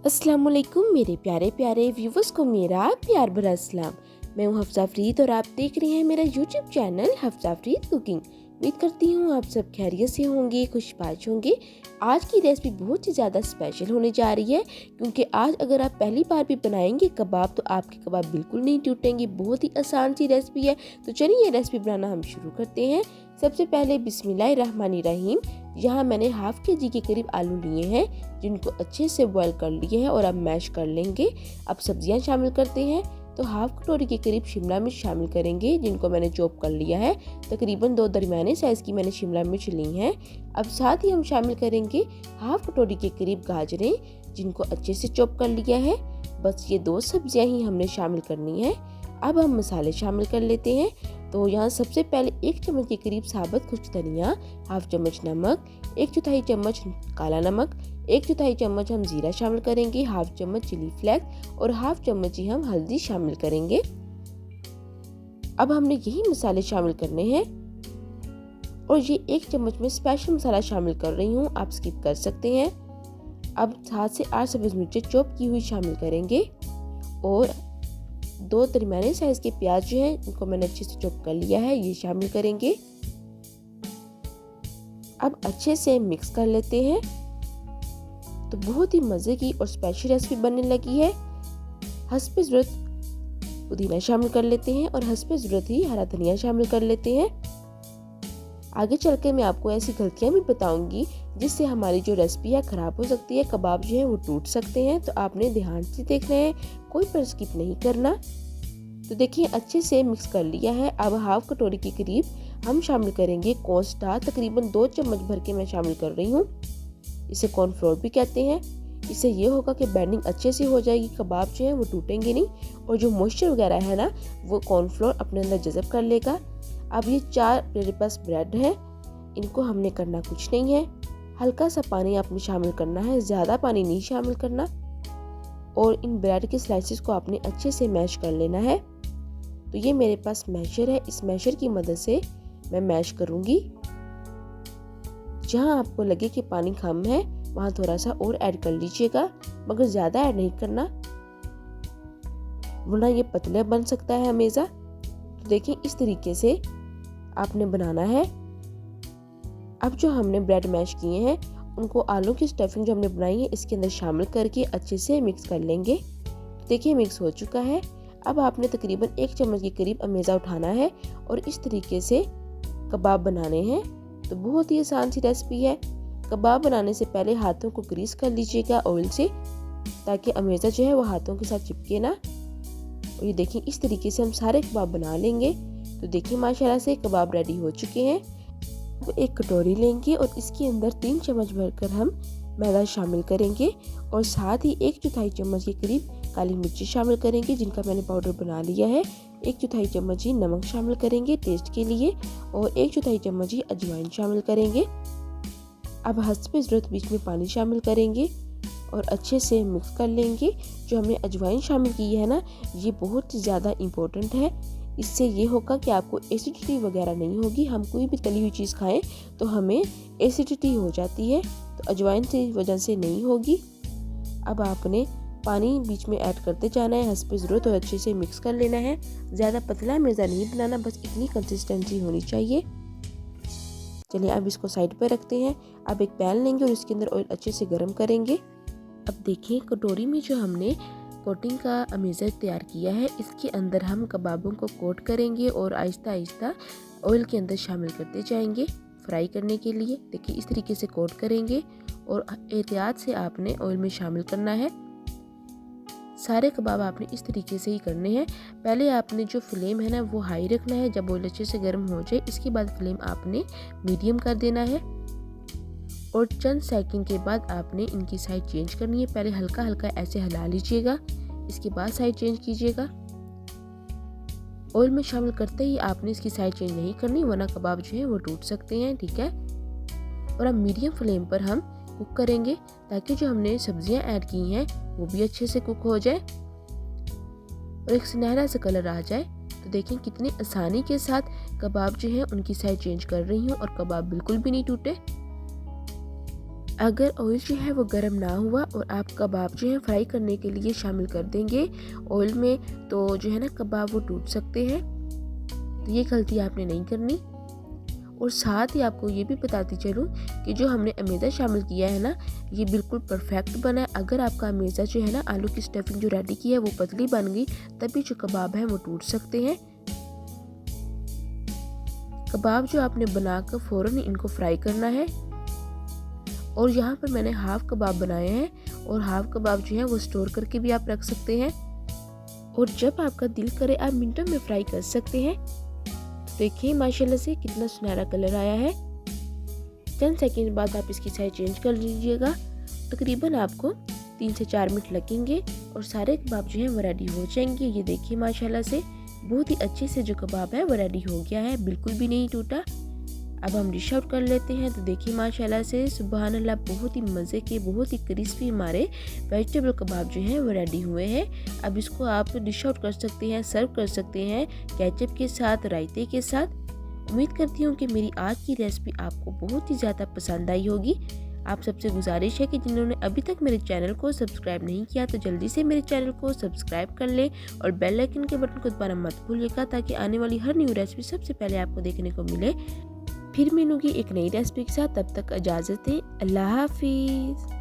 अस्सलाम वालेकुम मेरे प्यारे प्यारे व्यूवर्स को मेरा प्यार भरा सलाम। मैं हूँ हफ्सा फरीद और आप देख रहे हैं मेरा YouTube channel Hafsa Farid cooking. उम्मीद करती हूँ आप सब खैरियत से होंगे, खुशबाश होंगे। आज की रेसिपी बहुत ही ज़्यादा स्पेशल होने जा रही है, क्योंकि आज अगर आप पहली बार भी बनाएंगे कबाब तो आपके कबाब बिल्कुल नहीं टूटेंगे। बहुत ही आसान सी रेसिपी है, तो चलिए ये रेसिपी बनाना हम शुरू करते हैं। सबसे पहले बिस्मिल्लाहिर्रहमानिर्रहीम। यहाँ मैंने हाफ के जी के करीब आलू लिए हैं, जिनको अच्छे से बॉईल कर लिए हैं और अब मैश कर लेंगे। अब सब्जियां शामिल करते हैं, तो हाफ कटोरी के करीब शिमला मिर्च शामिल करेंगे, जिनको मैंने चॉप कर लिया है। तकरीबन 2 दरमियाने साइज़ की मैंने शिमला मिर्च ली हैं। अब साथ ही हम शामिल करेंगे हाफ कटोरी के करीब गाजरें, जिनको अच्छे से चॉप कर लिया है। बस ये 2 सब्जियां ही हमने शामिल करनी है। अब हम मसाले शामिल कर लेते हैं। तो यहाँ सबसे पहले 1 चम्मच के करीब साबुत खुश्क धनिया, हाफ चम्मच नमक, 1/4 चम्मच काला नमक, 1/4 चम्मच हम जीरा शामिल करेंगे, हाफ चम्मच चिली फ्लेक्स और हाफ चम्मच ही हम हल्दी शामिल करेंगे। अब हमने यही मसाले शामिल करने हैं और ये 1 चम्मच में स्पेशल मसाला शामिल कर रही हूँ, आप स्किप कर सकते हैं। अब 7 से 8 सब्ज़ मिर्चें चॉप की हुई शामिल करेंगे और 2 दरमियाने साइज के प्याज जो हैं इनको मैंने अच्छे से चॉप कर लिया है, ये शामिल करेंगे। अब अच्छे से मिक्स कर लेते हैं। तो बहुत ही मज़े की और स्पेशल रेसिपी बनने लगी है। हस्बे ज़रूरत पुदीना शामिल कर लेते हैं और हस्बे ज़रूरत ही हरा धनिया शामिल कर लेते हैं। आगे चलकर मैं आपको ऐसी गलतियां भी बताऊंगी जिससे हमारी जो रेसिपी है ख़राब हो सकती है, कबाब जो है वो टूट सकते हैं। तो आपने ध्यान से देखना है, कोई पर स्किप नहीं करना। तो देखिए अच्छे से मिक्स कर लिया है। अब हाफ कटोरी के करीब हम शामिल करेंगे कॉर्नस्टार्च, तकरीबन 2 चम्मच भर के मैं शामिल कर रही हूँ। इसे कॉर्नफ्लोर भी कहते हैं। इससे ये होगा कि बैंडिंग अच्छे से हो जाएगी, कबाब जो है वो टूटेंगे नहीं और जो मॉइस्चर वगैरह है ना वो कॉर्नफ्लोर अपने अंदर जज़ब कर लेगा। अब ये 4 मेरे पास ब्रेड है, इनको हमने करना कुछ नहीं है। हल्का सा पानी आपने शामिल करना है, ज़्यादा पानी नहीं शामिल करना। और इन ब्रेड के स्लाइसेस को आपने अच्छे से मैश कर लेना है। तो ये मेरे पास मैशर है, इस मैशर की मदद से मैं मैश करूँगी। जहाँ आपको लगे कि पानी कम है वहाँ थोड़ा सा और ऐड कर लीजिएगा, मगर ज़्यादा ऐड नहीं करना वरना ये पतला बन सकता है हमेशा। तो देखिए इस तरीके से आपने बनाना है। अब जो हमने ब्रेड मैश किए हैं उनको आलू की स्टफिंग जो हमने बनाई है इसके अंदर शामिल करके अच्छे से मिक्स कर लेंगे। तो देखिए मिक्स हो चुका है। अब आपने तकरीबन 1 चम्मच के करीब अमेज़ा उठाना है और इस तरीके से कबाब बनाने हैं। तो बहुत ही आसान सी रेसिपी है। कबाब बनाने से पहले हाथों को ग्रीस कर लीजिएगा ऑयल से, ताकि अमेज़ा जो है वो हाथों के साथ चिपके ना। और ये देखिए इस तरीके से हम सारे कबाब बना लेंगे। तो देखिए माशाल्लाह से कबाब रेडी हो चुके हैं। अब एक कटोरी लेंगे और इसके अंदर 3 चम्मच भरकर हम मैदा शामिल करेंगे और साथ ही 1/4 चम्मच के करीब काली मिर्ची शामिल करेंगे, जिनका मैंने पाउडर बना लिया है। 1/4 चम्मच ही नमक शामिल करेंगे टेस्ट के लिए और 1/4 चम्मच ही अजवाइन शामिल करेंगे। अब हस्बे ज़रूरत बीच में पानी शामिल करेंगे और अच्छे से मिक्स कर लेंगे। जो हमने अजवाइन शामिल की है ना, ये बहुत ही ज़्यादा इम्पोर्टेंट है। इससे ये होगा कि आपको एसिडिटी वगैरह नहीं होगी। हम कोई भी तली हुई चीज़ खाएं तो हमें एसिडिटी हो जाती है, तो अजवाइन की वजह से नहीं होगी। अब आपने पानी बीच में ऐड करते जाना है हस्बे ज़रूरत और अच्छे से मिक्स कर लेना है। ज़्यादा पतला मेज़ा नहीं बनाना, बस इतनी कंसिस्टेंसी होनी चाहिए। चलिए अब इसको साइड पर रखते हैं। अब एक पैन लेंगे और इसके अंदर ऑयल अच्छे से गर्म करेंगे। अब देखिए कटोरी में जो हमने कोटिंग का अमेज़ा तैयार किया है इसके अंदर हम कबाबों को कोट करेंगे और आहिस्ता आहिस्ता ऑयल के अंदर शामिल करते जाएंगे फ्राई करने के लिए। देखिए इस तरीके से कोट करेंगे और एहतियात से आपने ऑयल में शामिल करना है। सारे कबाब आपने इस तरीके से ही करने हैं। पहले आपने जो फ्लेम है ना वो हाई रखना है। जब ऑयल अच्छे से गर्म हो जाए इसके बाद फ्लेम आपने मीडियम कर देना है और चंद सेकंड के बाद आपने इनकी साइड चेंज करनी है। पहले हल्का हल्का ऐसे हिला लीजिएगा, इसके बाद साइड चेंज कीजिएगा। ऑयल में शामिल करते ही आपने इसकी साइड चेंज नहीं करनी, वरना कबाब जो है वो टूट सकते हैं, ठीक है। और अब मीडियम फ्लेम पर हम कुक करेंगे ताकि जो हमने सब्जियां ऐड की हैं वो भी अच्छे से कुक हो जाए और एक सुनहरा सा कलर आ जाए। तो देखें कितनी आसानी के साथ कबाब जो है उनकी साइड चेंज कर रही हूँ और कबाब बिल्कुल भी नहीं टूटे। अगर ऑयल जो है वो गर्म ना हुआ और आप कबाब जो है फ्राई करने के लिए शामिल कर देंगे ऑयल में, तो जो है ना कबाब वो टूट सकते हैं। तो ये गलती आपने नहीं करनी। और साथ ही आपको ये भी बताती चलूँ कि जो हमने अमेज़ा शामिल किया है ना, ये बिल्कुल परफेक्ट बना है। अगर आपका अमेज़ा जो है ना आलू की स्टफिंग जो रेडी की है वो पतली बन गई, तभी जो कबाब है वो टूट सकते हैं। कबाब जो आपने बनाकर फ़ौरन इनको फ्राई करना है। और यहाँ पर मैंने हाफ़ कबाब बनाए हैं और हाफ़ कबाब जो है वो स्टोर करके भी आप रख सकते हैं। और जब आपका दिल करे आप मिनटों में फ्राई कर सकते हैं। देखिए माशाल्लाह से कितना सुनहरा कलर आया है। 10 सेकंड बाद आप इसकी साइज चेंज कर लीजिएगा। तकरीबन आपको 3 से 4 मिनट लगेंगे और सारे कबाब जो हैं वो रेडी हो जाएंगे। ये देखिए माशाल्लाह से बहुत ही अच्छे से जो कबाब है वो रेडी हो गया है, बिल्कुल भी नहीं टूटा। अब हम डिश आउट कर लेते हैं। तो देखिए माशाल्लाह से सुबहान अल्लाह, बहुत ही मज़े के, बहुत ही क्रिस्पी हमारे वेजिटेबल कबाब जो हैं वो रेडी हुए हैं। अब इसको आप डिश आउट कर सकते हैं, सर्व कर सकते हैं केचप के साथ, रायते के साथ। उम्मीद करती हूँ कि मेरी आज की रेसिपी आपको बहुत ही ज़्यादा पसंद आई होगी। आप सबसे गुजारिश है कि जिन्होंने अभी तक मेरे चैनल को सब्सक्राइब नहीं किया तो जल्दी से मेरे चैनल को सब्सक्राइब कर लें और बेल आइकन के बटन को दबाना मत भूलिएगा, ताकि आने वाली हर न्यू रेसिपी सबसे पहले आपको देखने को मिले। फिर मिलूंगी एक नई रेसिपी के साथ, तब तक इजाज़त दें। अल्लाह हाफिज़।